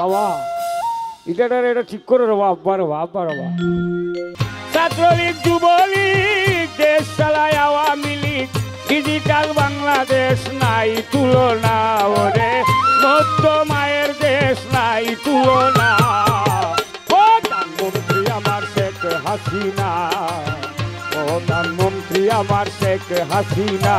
বাবা এটা ঠিক করে রে বাবা বাবা বাবা ছাত্রলীগ যুবলীগ দেশ চালায় আওয়ামী লীগ ডিজিটাল বাংলাদেশ নাই তুলনা ওরে মধ্য মায়ের দেশ নাই তুলনা প্রধানমন্ত্রী আমার শেখ হাসিনা প্রধানমন্ত্রী আমার শেখ হাসিনা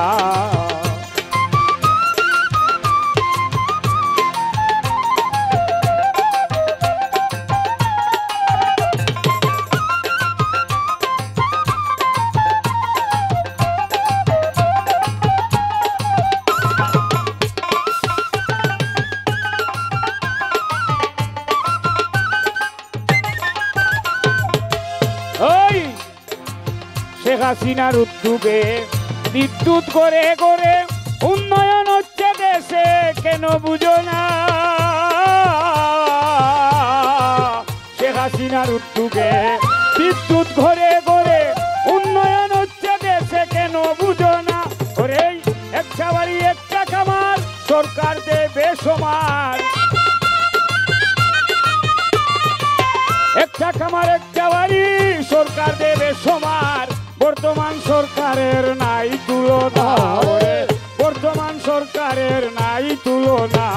শেখ হাসিনার উদ্যোগে বিদ্যুৎ করে করে উন্নয়ন হচ্ছে দেশে কেন বুঝো না শেখ হাসিনার উদ্যোগে বিদ্যুৎ ঘরে ঘরে উন্নয়ন হচ্ছে দেশে কেন বুঝো না ওরে একটা বাড়ি একটা খামার সরকার দেবে সমান একটা খামার একটা বাড়ি সরকার দেবে সমান বর্তমান সরকারের নাই তুলনা বর্তমান সরকারের নাই তুলনা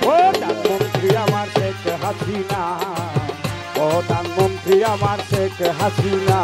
প্রধানমন্ত্রী আমার শেখ হাসিনা প্রধানমন্ত্রী আমার শেখ হাসিনা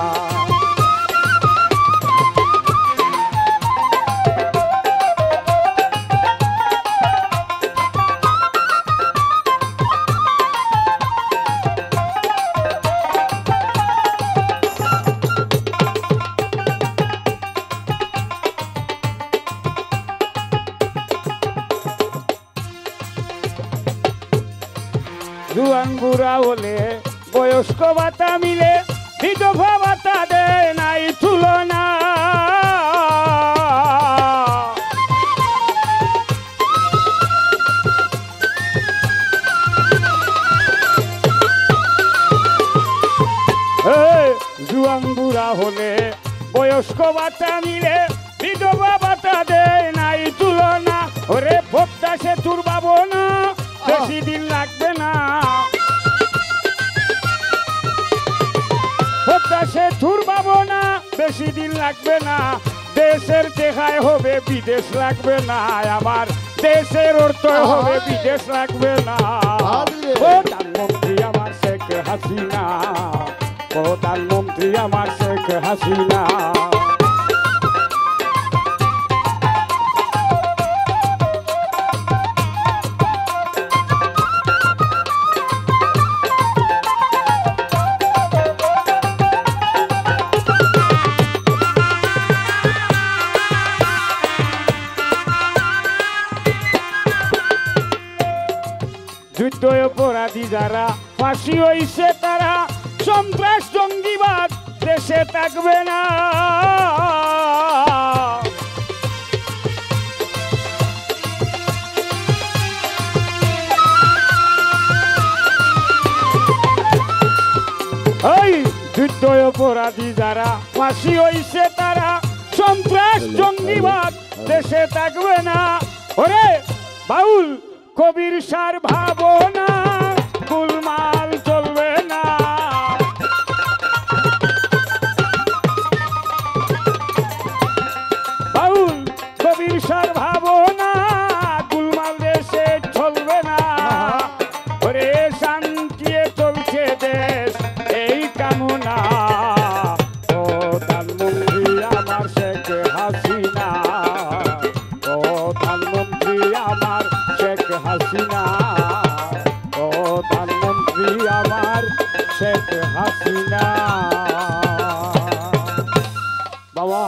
জুয়ান বুড়া হলে বয়স্ক ভাতা মিলে বিধবা ভাতা দেয় নাই তুলনা জুয়ান বুড়া হলে বয়স্ক ভাতা মিলে বিধবা ভাতা দেয় নাই তুলনা ওরে ভোক্তা সেতুর ভাবনা বেশি দিন লাগবে না সেতুর ভাবনা বেশি দিন লাগবে না দেশের টেকায় হবে বিদেশ লাগবে না আমার দেশের অর্থ হবে বিদেশ লাগবে না প্রধানমন্ত্রী আমার শেখ হাসিনা প্রধানমন্ত্রী আমার শেখ হাসিনা যুদ্ধ অপরাধী যারা ফাঁসি হইছে তারা সন্ত্রাস জঙ্গিবাদ দেশে থাকবে না এই যুদ্ধ অপরাধী যারা ফাঁসি হইছে তারা সন্ত্রাস জঙ্গিবাদ দেশে থাকবে না ওরে বাউল কবির সার ভাবনা গোলমাল চলবে না বাউল কবির সার ভাবনা গোলমাল দেশে চলবে না ওরে শান্তি চলছে দেশ এই কামনা প্রধানমন্ত্রী আমার শেখ হাসিনা প্রধানমন্ত্রী আমার শেখ হাসিনা প্রধানমন্ত্রী আমার শেখ হাসিনা বাবা